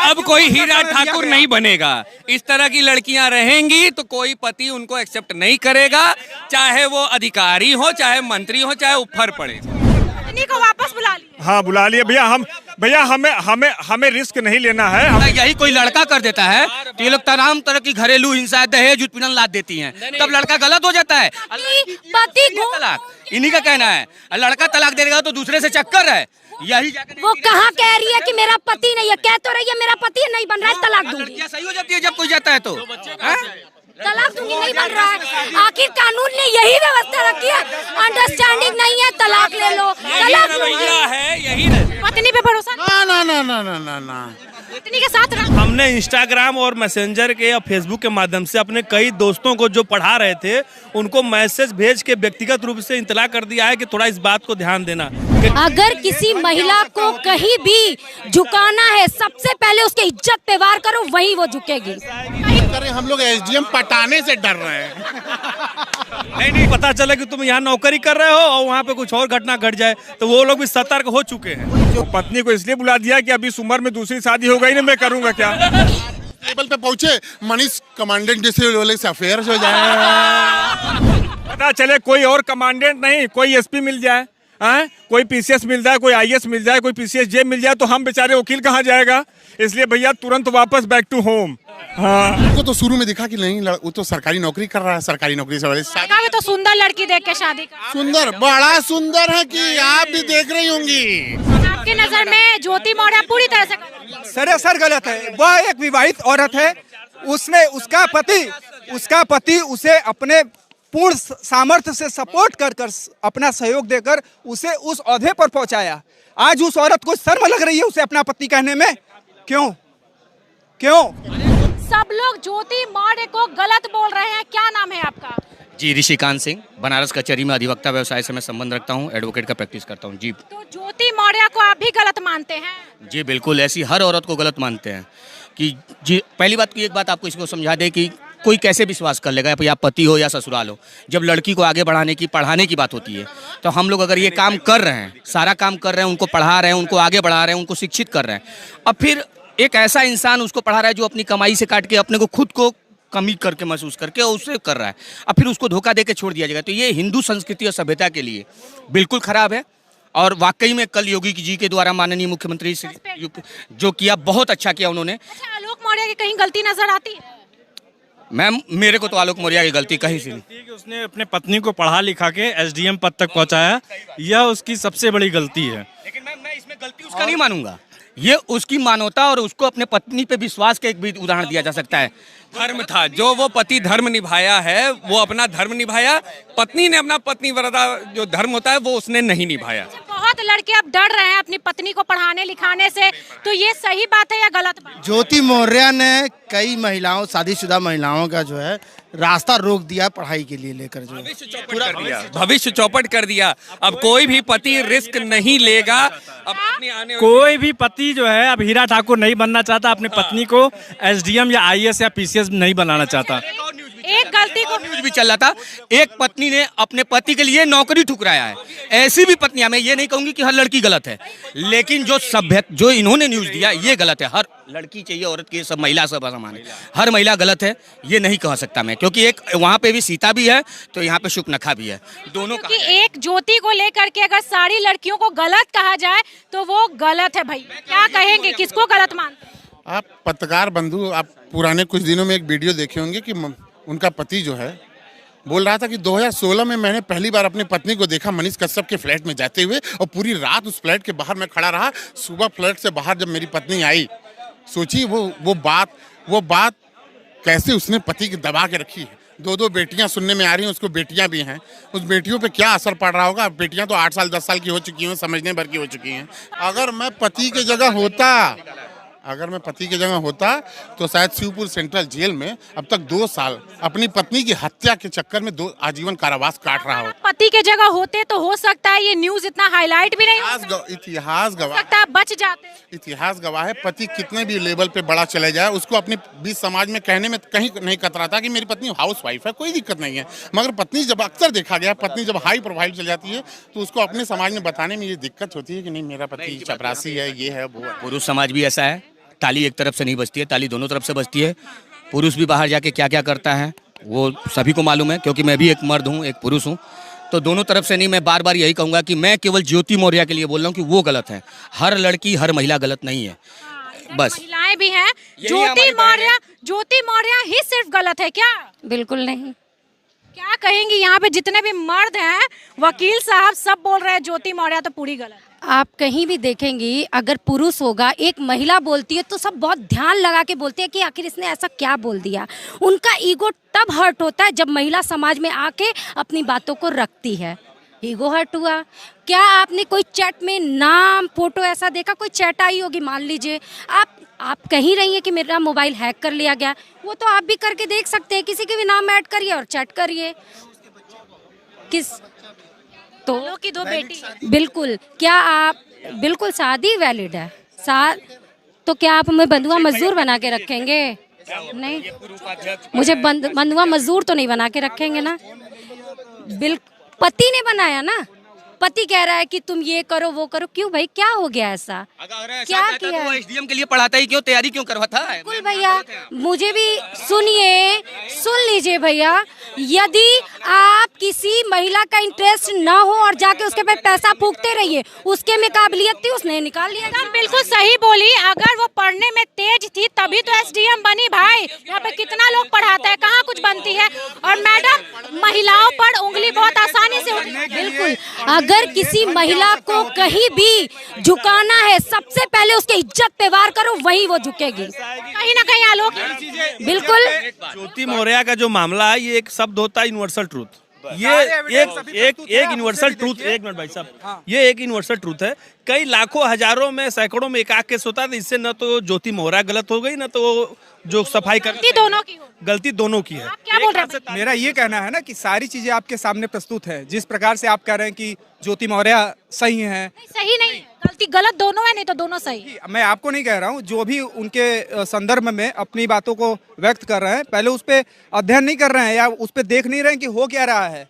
अब कोई हीरा ठाकुर नहीं बनेगा। इस तरह की लड़कियां रहेंगी तो कोई पति उनको एक्सेप्ट नहीं करेगा, चाहे वो अधिकारी हो, चाहे मंत्री हो, चाहे ऊपर पड़े। पत्नी को वापस बुला लिया। हाँ बुला लिए भैया, हमें रिस्क नहीं लेना है। यही कोई लड़का कर देता है तो ये लोग तमाम तरह की घरेलू हिंसा, दहेज उत्पीड़न लाद देती हैं, तब लड़का गलत हो जाता है। पति तलाक इन्हीं का कहना है, लड़का तलाक देगा तो दूसरे से चक्कर है। यही वो कहाँ कह रही है कि मेरा पति नहीं है, कह तो रही है मेरा पति नहीं बन रहा है, तलाक दूंगी। लड़कियां सही हो जाती है जब कोई जाता है तो तलाक दूंगी, नहीं बन रहा है। आखिर कानून ने यही व्यवस्था रखी है, अंडरस्टैंडिंग नहीं है, तलाक ले लो, तलाक है यही। पत्नी पे भरोसा ना। पत्नी के साथ रह। हमने इंस्टाग्राम और मैसेंजर के या फेसबुक के माध्यम से अपने कई दोस्तों को जो पढ़ा रहे थे उनको मैसेज भेज के व्यक्तिगत रूप से इत्तला कर दिया है कि थोड़ा इस बात को ध्यान देना। अगर किसी महिला को कहीं भी झुकाना है, सबसे पहले उसके इज्जत पे वार करो, वही वो झुकेगी। हम लोग एसडीएम पटाने से डर रहे हैं। नहीं पता चला कि तुम यहाँ नौकरी कर रहे हो और वहाँ पे कुछ और घटना घट जाए तो वो लोग भी सतर्क हो चुके हैं। तो पत्नी को इसलिए बुला दिया कि अभी इस उम्र में दूसरी शादी हो गई ना, मैं करूँगा क्या। टेबल पे पहुँचे मनीष कमांडेंट जैसे वाले से अफेयर हो जाए। पता चले कोई और कमांडेंट नहीं, कोई एसपी मिल जाए, कोई पीसीएस मिल जाए, कोई आईएएस मिल जाए, कोई पीसीएस जे मिल जाए, तो हम बेचारे वकील कहाँ जाएगा। इसलिए भैया तुरंत वापस बैक टू होम। हाँ उनको तो शुरू में दिखा कि नहीं, वो तो सरकारी नौकरी कर रहा है, सरकारी नौकरी से तो सुंदर लड़की देख के शादी कर। सुंदर, बड़ा सुंदर है कि आप भी देख रही होंगी। आपकी नजर में ज्योति मौर्य पूरी तरह से सरासर गलत है। वह एक विवाहित औरत है, उसने उसका पति उसे अपने पूर्ण सामर्थ्य से सपोर्ट कर अपना सहयोग देकर उसे उस ओहदे पर पहुंचाया। आज उस औरत को शर्म लग रही है उसे अपना पति कहने में। क्यों? सब लोग ज्योति मौर्य को गलत बोल रहे हैं। क्या नाम है आपका? जी ऋषिकांत सिंह, बनारस कचहरी में अधिवक्ता व्यवसाय से मैं संबंध रखता हूँ, एडवोकेट का प्रैक्टिस करता हूँ। जी तो ज्योति मौर्य को आप भी गलत मानते हैं? जी बिल्कुल, ऐसी हर औरत को गलत मानते हैं कि जी। पहली बात की एक बात आपको इसको समझा दे कि कोई कैसे विश्वास कर लेगा, या पति हो या ससुराल हो, जब लड़की को आगे बढ़ाने की, पढ़ाने की बात होती है तो हम लोग अगर ये काम कर रहे हैं, सारा काम कर रहे हैं, उनको पढ़ा रहे हैं, उनको आगे बढ़ा रहे हैं, उनको शिक्षित कर रहे हैं, अब फिर एक ऐसा इंसान उसको पढ़ा रहा है जो अपनी कमाई से काट के अपने को खुद को कमी करके महसूस करके और उससे कर रहा है, अब फिर उसको धोखा दे के छोड़ दिया जाएगा, तो ये हिंदू संस्कृति और सभ्यता के लिए बिल्कुल खराब है। और वाकई में कल योगी जी के द्वारा माननीय मुख्यमंत्री जो किया, बहुत अच्छा किया उन्होंने। अच्छा, आलोक मौर्य की कहीं गलती नजर आती है? मैम मेरे को तो आलोक मौर्य की गलती कहीं से नहीं। उसने अपने पत्नी को पढ़ा लिखा के एसडीएम पद तक पहुंचाया, यह उसकी सबसे बड़ी गलती है। लेकिन मैं इसमें गलती उसका नहीं मानूंगा, ये उसकी मानवता और उसको अपने पत्नी पे विश्वास का एक भी उदाहरण दिया जा सकता है। धर्म था, जो वो पति धर्म निभाया है, वो अपना धर्म निभाया। पत्नी ने अपना पत्नी व्रता जो धर्म होता है वो उसने नहीं निभाया। बहुत लड़के अब डर रहे हैं अपनी पत्नी को पढ़ाने लिखाने से, तो ये सही बात है या गलत बात? ज्योति मौर्य ने कई महिलाओं, शादीशुदा महिलाओं का जो है रास्ता रोक दिया पढ़ाई के लिए लेकर, जो भविष्य चौपट कर दिया। अब कोई भी पति रिस्क नहीं लेगा। अब अपनी आने कोई भी पति जो है अब हीरा ठाकुर नहीं बनना चाहता, अपनी पत्नी को एसडीएम या आईएएस या पीसीएस नहीं बनाना चाहता। एक गलती को न्यूज भी चल रहा था, एक पत्नी ने अपने पति के लिए नौकरी ठुकराया है। ऐसी भी पत्नियां, मैं ये नहीं कहूंगी कि हर लड़की गलत है, लेकिन जो इन्होंने न्यूज दिया ये गलत है। हर लड़की चाहिए, औरत की, सब महिला सब समान है, हर महिला गलत है ये नहीं कह सकता मैं, क्योंकि एक वहाँ पे भी सीता भी है तो यहाँ पे शुकनखा भी है, दोनों का। एक ज्योति को लेकर के अगर सारी लड़कियों को गलत कहा जाए तो वो गलत है। भाई क्या कहेंगे, किसको गलत मानते हैं आप? पत्रकार बंधु, आप पुराने कुछ दिनों में एक वीडियो देखे होंगे कि उनका पति जो है बोल रहा था कि 2016 में मैंने पहली बार अपनी पत्नी को देखा मनीष कश्यप के फ्लैट में जाते हुए, और पूरी रात उस फ्लैट के बाहर मैं खड़ा रहा। सुबह फ्लैट से बाहर जब मेरी पत्नी आई, सोचिए वो बात कैसे उसने पति की दबा के रखी है। 2 बेटियां सुनने में आ रही हैं, उसको बेटियां भी हैं, उस बेटियों पे क्या असर पड़ रहा होगा। बेटियां तो 8 साल 10 साल की हो चुकी हैं, समझने भर की हो चुकी हैं। अगर मैं पति की जगह होता, अगर मैं पति की जगह होता तो शायद शिवपुर सेंट्रल जेल में अब तक 2 साल अपनी पत्नी की हत्या के चक्कर में 2 आजीवन कारावास काट रहा हो। पति के जगह होते तो हो सकता है ये न्यूज इतना हाईलाइट भी नहीं हो इतिहास गवाह, सकता है, बच जाते। इतिहास गवाह है, पति कितने भी लेवल पे बड़ा चले जाए उसको अपने बीच समाज में कहने में कहीं नहीं कतराता कि मेरी पत्नी हाउस वाइफ है, कोई दिक्कत नहीं है। मगर पत्नी जब अक्सर देखा गया, पत्नी जब हाई प्रोफाइल चल जाती है तो उसको अपने समाज में बताने में ये दिक्कत होती है कि नहीं मेरा पति चपरासी है, ये है, वो है। पुरुष समाज भी ऐसा है, ताली एक तरफ से नहीं बजती है, ताली दोनों तरफ से बजती है। पुरुष भी बाहर जाके क्या क्या करता है वो सभी को मालूम है, क्योंकि मैं भी एक मर्द हूँ, एक पुरुष हूँ। तो दोनों तरफ से नहीं, मैं बार बार यही कहूँगा कि मैं केवल ज्योति मौर्य के लिए बोल रहा हूँ कि वो गलत है। हर लड़की हर महिला गलत नहीं है, बस महिलाएं भी हैं। ज्योति मौर्य ही सिर्फ गलत है क्या? बिल्कुल नहीं। क्या कहेंगी, यहाँ पे जितने भी मर्द हैं, वकील साहब सब बोल रहे हैं ज्योति मौर्य तो पूरी गलत है। आप कहीं भी देखेंगी, अगर पुरुष होगा, एक महिला बोलती है तो सब बहुत ध्यान लगा के बोलते हैं कि आखिर इसने ऐसा क्या बोल दिया। उनका ईगो तब हर्ट होता है जब महिला समाज में आके अपनी बातों को रखती है। ईगो हर्ट हुआ। क्या आपने कोई चैट में नाम फोटो ऐसा देखा? कोई चैट आई होगी, मान लीजिए आप कहीं रही है कि मेरा मोबाइल हैक कर लिया गया, वो तो आप भी करके देख सकते हैं। किसी के भी नाम ऐड करिए और चैट करिए। किस तो की 2 बेटी। बिल्कुल। क्या आप बिल्कुल शादी वैलिड है तो क्या आप हमें बंधुआ मजदूर बना के रखेंगे? नहीं, मुझे बंधुआ मजदूर तो नहीं बना के रखेंगे ना। पति ने बनाया ना, पति कह रहा है कि तुम ये करो वो करो। क्यों भाई, क्या हो गया ऐसा? क्या किया? तो एसडीएम के लिए पढ़ाता ही क्यों, तैयारी क्यों करवाता है? बिल्कुल भैया, मुझे भी सुन लीजिए भैया। यदि आप किसी महिला का इंटरेस्ट ना हो और जाके उसके पे पैसा फूकते रहिए, उसके में काबिलियत थी, उसने निकाल लिया। एकदम बिल्कुल सही बोली। अगर वो पढ़ने में तेज थी तभी तो एसडीएम बनी भाई। यहाँ पे कितना लोग पढ़ाता है, कहाँ कुछ बनती है। और मैडम, महिलाओं पर उंगली बहुत आसानी से बिल्कुल, अगर किसी महिला को कहीं भी झुकाना है, सबसे पहले उसके इज्जत पे वार करो, वही वो झुकेगी। कहीं ना कहीं आलोक। बिल्कुल। ज्योति मौर्य का जो मामला है, ये एक शब्द होता है यूनिवर्सल ट्रूथ। ये एक यूनिवर्सल ट्रूथ, एक मिनट भाई साहब, ये एक यूनिवर्सल ट्रूथ है। कई लाखों हजारों में सैकड़ों में एकाक केस होता है। इससे न तो ज्योति मौर्य गलत हो गई, न तो जो सफाई कर गलती दोनों की है। क्या बोल रहे हैं? मेरा ये कहना है ना कि सारी चीजें आपके सामने प्रस्तुत है। जिस प्रकार से आप कह रहे हैं कि ज्योति मौर्य सही है, सही नहीं, गलती गलत दोनों है, नहीं तो दोनों सही। मैं आपको नहीं कह रहा हूँ। जो भी उनके संदर्भ में अपनी बातों को व्यक्त कर रहे हैं, पहले उस पर अध्ययन नहीं कर रहे हैं या उस पर देख नहीं रहे हैं कि हो क्या रहा है।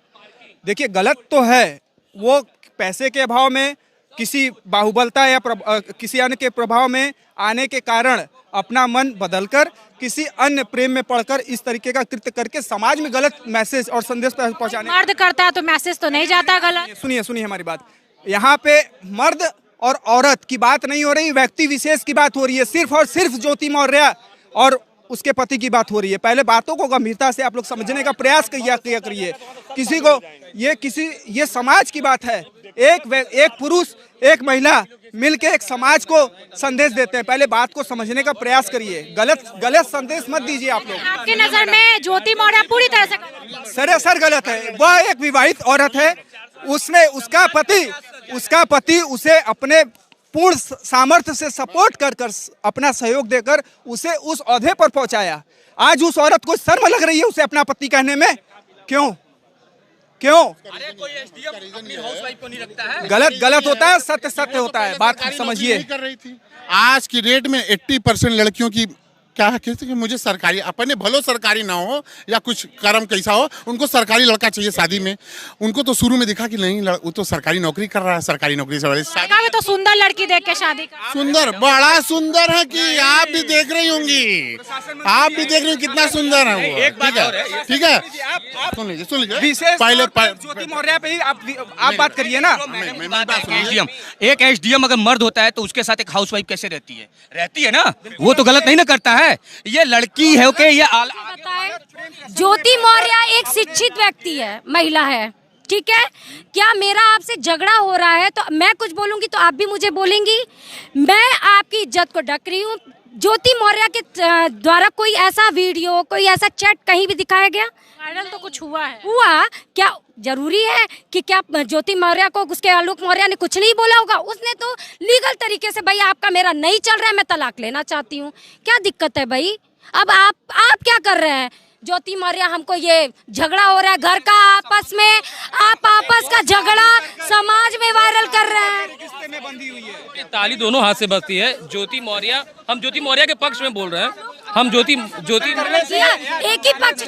देखिए, गलत तो है वो, पैसे के अभाव में, किसी बाहुबलता या किसी अन्य के प्रभाव में आने के कारण अपना मन बदलकर किसी अन्य प्रेम में पड़कर इस तरीके का कृत्य करके समाज में गलत मैसेज और संदेश पहुंचाने। मर्द करता है तो मैसेज तो नहीं जाता गलत। सुनिए हमारी बात। यहाँ पे मर्द और औरत की बात नहीं हो रही, व्यक्ति विशेष की बात हो रही है। सिर्फ और सिर्फ ज्योति मौर्य और उसके पति की बात हो रही है। पहले बातों को गंभीरता से आप लोग समझने का प्रयास करिए। ये समाज की बात है। एक पुरुष एक महिला मिलके एक समाज को संदेश देते हैं। पहले बात को समझने का प्रयास करिए। गलत संदेश मत दीजिए आप लोग। आपकी नजर में ज्योति मौर्य पूरी तरह से सरासर गलत है। वह एक विवाहित औरत है। उसका पति उसे अपने पूर्ण सामर्थ्य से सपोर्ट कर अपना सहयोग देकर उसे उस ओहदे पर पहुंचाया। आज उस औरत को शर्म लग रही है उसे अपना पति कहने में। क्यों? अरे कोई एसडीएम अपनी हाउसवाइफ को नहीं रखता है। गलत होता है, सत्य होता है। बात समझिए। कर रही थी। आज की डेट में 80% लड़कियों की क्या कहते कि मुझे सरकारी, अपने भलो सरकारी ना हो या कुछ कर्म कैसा हो, उनको सरकारी लड़का चाहिए शादी में। उनको तो शुरू में दिखा कि नहीं, वो तो सरकारी नौकरी कर रहा है, सरकारी नौकरी से शादी तो सुंदर लड़की देख के शादी कर। सुंदर, बड़ा सुंदर है कि आप भी देख रही होंगी, आप भी देख रही होंगी कितना सुंदर है वो। ठीक है, सुन लीजिए। पहले ज्योति मौर्य पे ही आप बात करिए ना। एक एसडीएम अगर मर्द होता है तो उसके साथ एक हाउसवाइफ कैसे रहती है ना, वो तो गलत नहीं ना करता है। ये लड़की है ओके, ये ज्योति मौर्य एक शिक्षित व्यक्ति है, महिला है, ठीक है। क्या मेरा आपसे झगड़ा हो रहा है तो मैं कुछ बोलूंगी तो आप भी मुझे बोलेंगी? मैं आपकी इज्जत को ढक रही हूँ। ज्योति मौर्य के द्वारा कोई ऐसा वीडियो, कोई ऐसा चैट कहीं भी दिखाया गया? वायरल तो कुछ हुआ है। हुआ क्या जरूरी है कि क्या ज्योति मौर्य को उसके आलोक मौर्य ने कुछ नहीं बोला होगा? उसने तो लीगल तरीके से, भाई आपका मेरा नहीं चल रहा है, मैं तलाक लेना चाहती हूँ, क्या दिक्कत है भाई? अब आप क्या कर रहे हैं? ज्योति मौर्य हमको ये झगड़ा हो रहा है घर का आपस में, आप आपस का झगड़ा समाज में वायरल कर रहे हैं। ताली दोनों हाथ से बजती है। ज्योति मौर्य, हम ज्योति मौर्य के पक्ष में बोल रहे हैं। हम ज्योति एक ही पक्ष।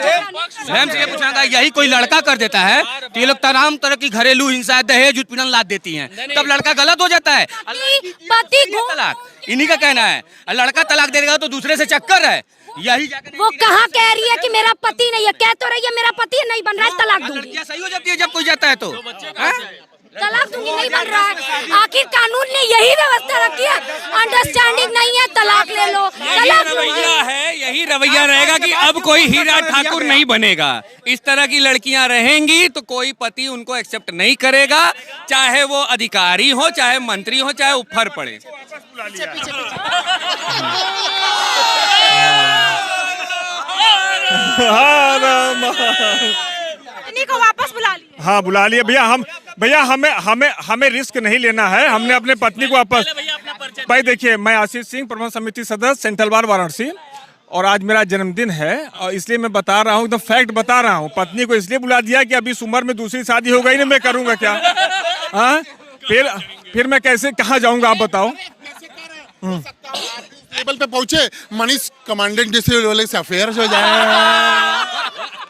मैम से ये पूछना, यही कोई लड़का कर देता है तो ये लोग तमाम तरह की घरेलू हिंसा, दहेज उत्पीड़न लाद देती हैं, तब लड़का गलत हो जाता है। पति तलाक इन्हीं का कहना है, लड़का तलाक दे देगा तो दूसरे से चक्कर है। यही वो कहाँ कह रही है कि मेरा पति नहीं है? कह तो रही है मेरा पति नहीं बन रहा है, तलाक दूंगी। लड़कियां सही हो जाती है जब कोई जाता है तो तलाक दूंगी, नहीं बन रहा है। आखिर कानून ने यही व्यवस्था रखी है, अंडरस्टैंडिंग नहीं है, तलाक ले लो। रवैया है, यही रवैया रहेगा कि अब कोई हीरा ठाकुर नहीं बनेगा। इस तरह की लड़कियां रहेंगी तो कोई पति उनको एक्सेप्ट नहीं करेगा, चाहे वो अधिकारी हो, चाहे मंत्री हो, चाहे उफर पड़े। को वापस बुला लिया। हाँ बुला लिए भैया। हमें रिस्क नहीं लेना है। हमने अपने पत्नी को वापस, भाई देखिए, मैं आशीष सिंह, प्रबंध समिति सदस्य, सेंट्रल बार वाराणसी, और आज मेरा जन्मदिन है और इसलिए मैं बता रहा हूँ, एकदम फैक्ट बता रहा हूँ। पत्नी को इसलिए बुला दिया कि अभी इस उम्र में दूसरी शादी हो गई ना, मैं करूँगा क्या? हाँ फिर मैं कैसे कहाँ जाऊँगा, आप बताओ। टेबल पे पहुंचे, मनीष कमांडेंट जैसे से अफेयर हो जाए,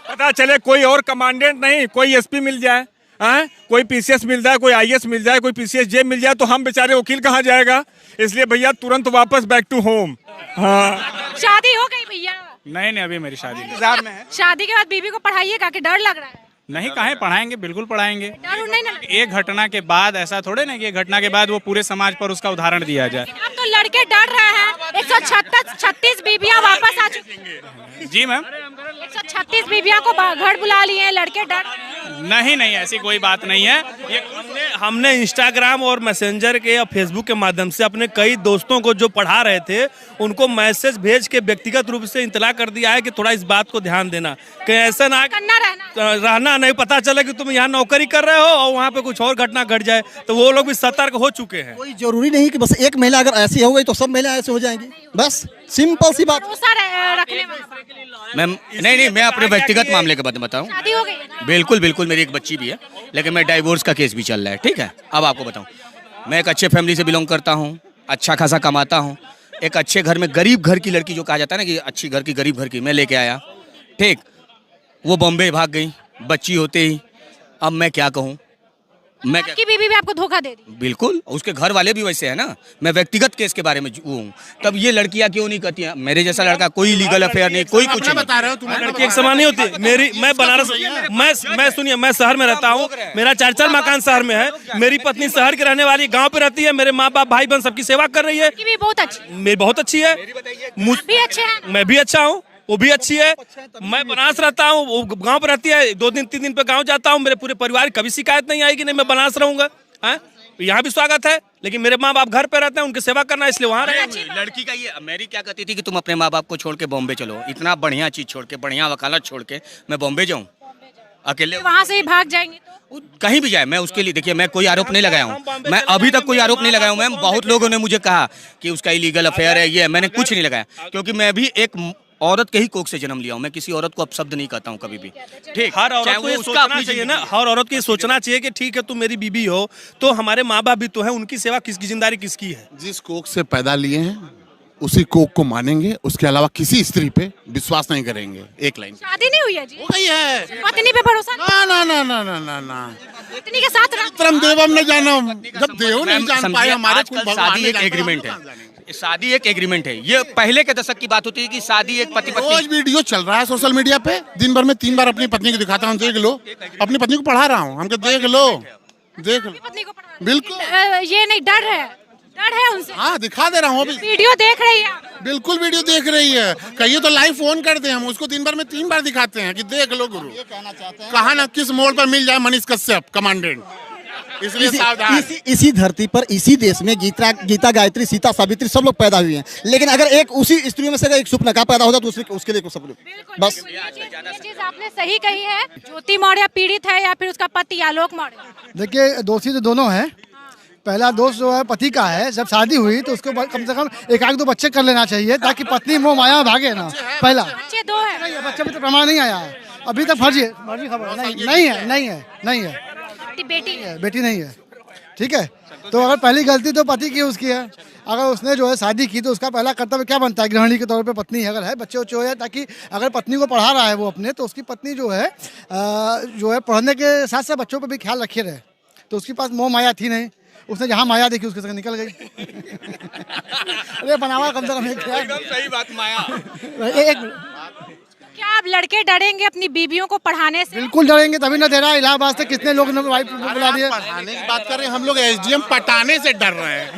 पता चले कोई और कमांडेंट नहीं, कोई एसपी मिल जाए, हाँ, कोई पीसीएस मिल जाए, कोई आईएएस मिल जाए, कोई पीसीएस जे मिल जाए, तो हम बेचारे वकील कहाँ जाएगा? इसलिए भैया तुरंत वापस बैक टू होम। हाँ शादी हो गई भैया? नहीं, अभी मेरी शादी इंतजार में है। शादी के बाद बीवी को पढ़ाइएगा कि डर लग रहा है? नहीं, काहे पढ़ाएंगे, बिल्कुल पढ़ाएंगे। डर नहीं ना? एक घटना के बाद ऐसा थोड़े ना कि एक घटना के बाद वो पूरे समाज पर उसका उदाहरण दिया जाए। अब तो लड़के डर रहे हैं। 136 बीबियां वापस आ चुकी हैं। जी मैम, 136 बीबियां को घर बुला लिए हैं, लड़के डर। नहीं, ऐसी कोई बात नहीं है। ये हमने इंस्टाग्राम और मैसेंजर के या फेसबुक के माध्यम से अपने कई दोस्तों को जो पढ़ा रहे थे उनको मैसेज भेज के व्यक्तिगत रूप से इतला कर दिया है कि थोड़ा इस बात को ध्यान देना, कहीं ऐसा ना रहना नहीं पता चले कि तुम यहाँ नौकरी कर रहे हो और वहाँ पे कुछ और घटना घट जाए, तो वो लोग भी सतर्क हो चुके हैं। कोई जरूरी नहीं कि बस एक महिला अगर ऐसी हो गई तो सब महिला ऐसे हो जाएंगी, बस सिंपल सी बात। मैम नहीं, मैं अपने व्यक्तिगत मामले के बारे में बताऊं। शादी हो गई है? बिल्कुल, मेरी एक बच्ची भी है, लेकिन मैं डाइवोर्स का केस भी चल रहा है। ठीक है, अब आपको बताऊं, मैं एक अच्छे फैमिली से बिलोंग करता हूं, अच्छा खासा कमाता हूं, एक अच्छे घर में, गरीब घर की लड़की जो कहा जाता है ना कि अच्छी घर की गरीब घर की, मैं लेके आया। ठीक, वो बॉम्बे भाग गई बच्ची होते ही। अब मैं क्या कहूँ, मैं आपकी बीवी भी आपको धोखा दे दी? बिल्कुल, उसके घर वाले भी वैसे है ना। मैं व्यक्तिगत केस के बारे में हूँ, तब ये लड़कियां क्यों नहीं करती हैं? मेरे जैसा लड़का, कोई लीगल अफेयर नहीं, कोई कुछ नहीं। बता रहे हो तुम, लड़की एक समान नहीं होती। मैं बनारस, मैं सुनिए, मैं शहर में रहता हूँ, मेरा 4 मकान शहर में है, मेरी पत्नी शहर की रहने वाली, गाँव पे रहती है, मेरे माँ बाप भाई बहन सबकी सेवा कर रही है। बहुत अच्छी, मेरी बहुत अच्छी है, मैं भी अच्छा हूँ, वो भी अच्छी है। मैं बनारस रहता हूँ, वो गांव पर रहती है, 2 दिन 3 दिन पे गांव जाता हूँ, मेरे पूरे परिवार कभी शिकायत नहीं आएगी, नहीं मैं बनारस रहूंगा। यहाँ भी स्वागत है, लेकिन मेरे माँ बाप घर पे रहते हैं, उनकी सेवा करना, इसलिए वहाँ रहे। लड़की का ये, मेरी क्या कहती थी कि तुम अपने माँ बाप को छोड़ के बॉम्बे चलो, इतना बढ़िया चीज छोड़ के, बढ़िया वकालत छोड़ के मैं बॉम्बे जाऊँ अकेले? वहाँ से ही भाग जाएंगे तो? कहीं भी जाए, मैं उसके लिए, देखिए, मैं कोई आरोप नहीं लगाया हूँ, मैं अभी तक कोई आरोप नहीं लगाया हूँ मैम। बहुत लोगों ने मुझे कहा कि उसका इलीगल अफेयर है, ये, मैंने कुछ नहीं लगाया, क्योंकि मैं भी एक औरत के ही कोख से जन्म लिया हूँ। मैं किसी औरत को अपशब्द नहीं कहता हूँ कभी भी। ठीक, हर औरत को ये सोचना चाहिए ना, हर औरत को ये सोचना चाहिए कि ठीक है, तुम मेरी बीबी हो तो हमारे माँ बाप भी तो है, उनकी सेवा किसकी, जिम्मेदारी किसकी है? जिस कोख से पैदा लिए हैं उसी कोख को मानेंगे, उसके अलावा किसी स्त्री पे विश्वास नहीं करेंगे। एक लाइन। शादी नहीं हुई है जी? हो गई है। पत्नी पे भरोसा? ना। पत्नी के साथ परम देवम ने जाना, जब देव नहीं जान पाए हमारे, शादी एक एग्रीमेंट है, शादी एक एग्रीमेंट है। ये पहले के दशक की बात होती है कि शादी एक पति पत्नी। रोज वीडियो चल रहा है सोशल मीडिया पे, दिन भर में 3 बार अपनी पत्नी को दिखाता हूँ, देख लो, अपनी पत्नी को पढ़ा रहा हूँ, हमको देख लो। बिल्कुल, ये नहीं, डर है उनसे। हाँ, दिखा दे रहा हूँ, अभी वीडियो देख रही है? बिल्कुल वीडियो देख रही है। कहिए तो लाइव फोन करते हैं हम उसको, दिन भर में 3 बार दिखाते हैं कि देख लो गुरु, कहा ना किस मोड़ पर मिल जाए मनीष कश्यप कमांडेंट। इसलिए सावधान। इसी धरती पर, इसी देश में गीता गायत्री, सीता सावित्री सब लोग पैदा हुए हैं, लेकिन अगर एक उसी स्त्रियों में से अगर एक सुपनका पैदा होता तो उसके लिए सब लोग बस। ये चीज आपने सही कही है। ज्योति मौर्य पीड़ित है या फिर उसका पति आलोक मौर्य? देखिए, दोषी तो दोनों हैं। पहला दोष जो है पति का है। जब शादी हुई तो उसको कम से कम एक आध दो बच्चे कर लेना चाहिए ताकि पत्नी मोह माया भागे ना। पहला बच्चे 2 हैं। बच्चे में तो प्रमाण नहीं आया है अभी तक। फर्जी खबर नहीं है। बेटी नहीं है। ठीक है, तो अगर पहली गलती तो पति की उसकी है। अगर उसने जो है शादी की तो उसका पहला कर्तव्य क्या बनता है, गृहिणी के तौर पे पत्नी अगर है, बच्चे उच्चे हो जाए, ताकि अगर पत्नी को पढ़ा रहा है वो अपने, तो उसकी पत्नी जो है पढ़ने के साथ साथ बच्चों पर भी ख्याल रखे रहे। तो उसके पास मोह माया थी नहीं, उसने जहाँ माया देखी उसके संग निकल गई। अरे बनावा कम से कम एकदम सही बात माया। क्या आप लड़के डरेंगे अपनी बीवियों को पढ़ाने से? बिल्कुल डरेंगे, तभी ना दे रहा है। इलाहाबाद से कितने लोग वाइफ बुला दिए। पढ़ाने की बात कर रहे हैं, हम लोग एसडीएम पटाने से डर रहे हैं।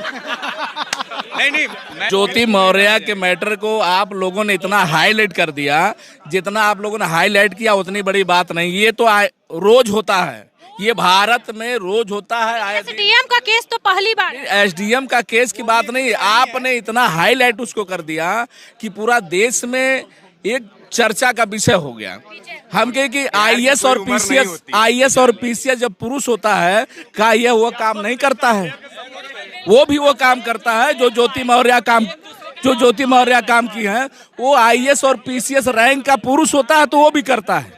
नहीं, ज्योति मौर्य के मैटर को आप लोगों ने इतना हाईलाइट कर दिया, जितना आप लोगों ने हाईलाइट किया उतनी बड़ी बात नहीं। ये तो रोज होता है, ये भारत में रोज होता है। एसडीएम का केस तो पहली बार। एसडीएम का केस की बात नहीं, आपने इतना हाईलाइट उसको कर दिया कि पूरा देश में एक चर्चा का विषय हो गया। हम कहें कि आईएएस और पीसीएस जब पुरुष होता है, क्या ये वो काम नहीं करता है? वो भी वो काम करता है जो ज्योति मौर्य काम की है। वो आईएएस और पीसीएस रैंक का पुरुष होता है तो वो भी करता है।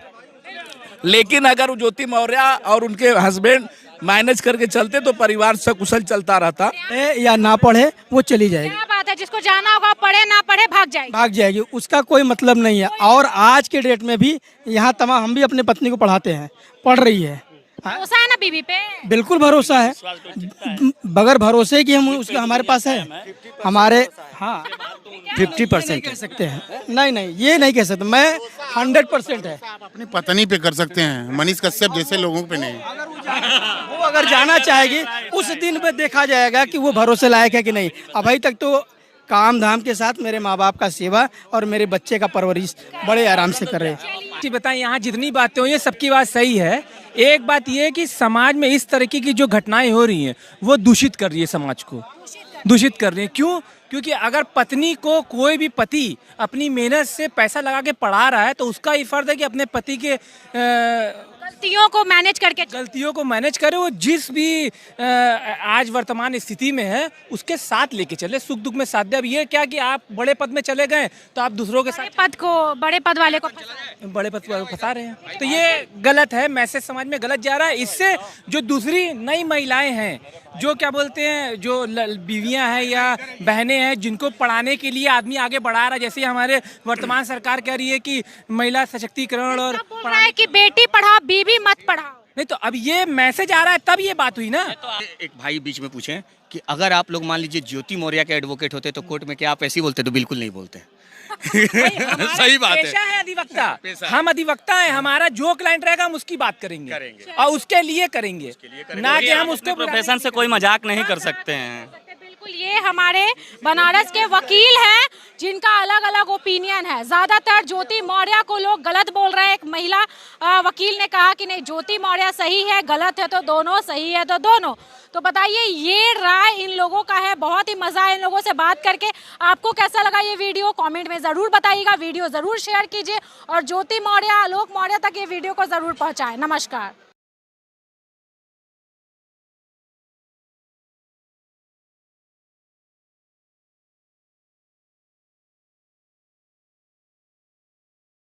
लेकिन अगर ज्योति मौर्य और उनके हस्बैंड मैनेज करके चलते तो परिवार सकुशल चलता रहता। या ना पढ़े वो चली जाएगी। क्या बात है, जिसको जाना होगा पढ़े ना पढ़े भाग जाएगी, उसका कोई मतलब नहीं है। और आज के डेट में भी यहाँ तमाम हम भी अपनी पत्नी को पढ़ाते हैं, पढ़ रही है। भरोसा है ना बीवी पे? बिल्कुल भरोसा है, बगैर भरोसे की हम उसका हमारे पास है। हमारे 50% कह सकते हैं। नहीं ये नहीं कह सकते, मैं 100% है। आप अपनी पत्नी पे कर सकते हैं, मनीष कश्यप जैसे लोगों पे नहीं। वो अगर जाना चाहेगी उस दिन पे देखा जाएगा कि वो भरोसे लायक है कि नहीं। अभी तक तो काम धाम के साथ मेरे माँ बाप का सेवा और मेरे बच्चे का परवरिश बड़े आराम से कर रहे हैं। बताएं, यहाँ जितनी बातें हुई है सबकी बात सही है। एक बात ये है कि समाज में इस तरीके की जो घटनाएं हो रही हैं वो दूषित कर रही है, समाज को दूषित कर रही है। क्यों? क्योंकि अगर पत्नी को कोई भी पति अपनी मेहनत से पैसा लगा के पढ़ा रहा है तो उसका ही फर्ज है कि अपने पति के गलतियों को मैनेज करे। वो जिस भी आज वर्तमान स्थिति में है उसके साथ लेके चले, सुख दुख में साथ दे। अब ये क्या कि आप बड़े पद में चले गए तो आप दूसरों के साथ बड़े पद वाले को फंसा रहे हैं, तो ये गलत है। मैसेज समाज में गलत जा रहा है। इससे जो दूसरी नई महिलाएं हैं, जो क्या बोलते हैं, जो बीवियां हैं या बहनें हैं, जिनको पढ़ाने के लिए आदमी आगे बढ़ा रहा है, जैसे हमारे वर्तमान सरकार कह रही है कि महिला सशक्तिकरण और पढ़ाई की, बेटी पढ़ाओ बीवी मत पढ़ाओ। नहीं तो अब ये मैसेज आ रहा है तब ये बात हुई ना। एक भाई बीच में पूछें कि अगर आप लोग मान लीजिए ज्योति मौर्य के एडवोकेट होते तो कोर्ट में क्या आप ऐसे ही बोलते? तो बिल्कुल नहीं बोलते। सही बात है, पेशा है अधिवक्ता। हम अधिवक्ता हैं, हमारा जो क्लाइंट रहेगा हम उसकी बात करेंगे और उसके लिए करेंगे, ना कि हम उसको प्रोफेशन से कोई मजाक नहीं कर सकते हैं। बिल्कुल, ये हमारे बनारस के वकील हैं जिनका अलग अलग ओपिनियन है। ज्यादातर ज्योति मौर्य को लोग गलत बोल रहे हैं। एक महिला वकील ने कहा कि नहीं, ज्योति मौर्य सही है, गलत है तो दोनों, सही है तो दोनों। तो बताइए, ये राय इन लोगों का है। बहुत ही मजा है इन लोगों से बात करके। आपको कैसा लगा ये वीडियो कमेंट में जरूर बताइएगा। वीडियो जरूर शेयर कीजिए और ज्योति मौर्य, आलोक मौर्य तक ये वीडियो को जरूर पहुंचाएं। नमस्कार।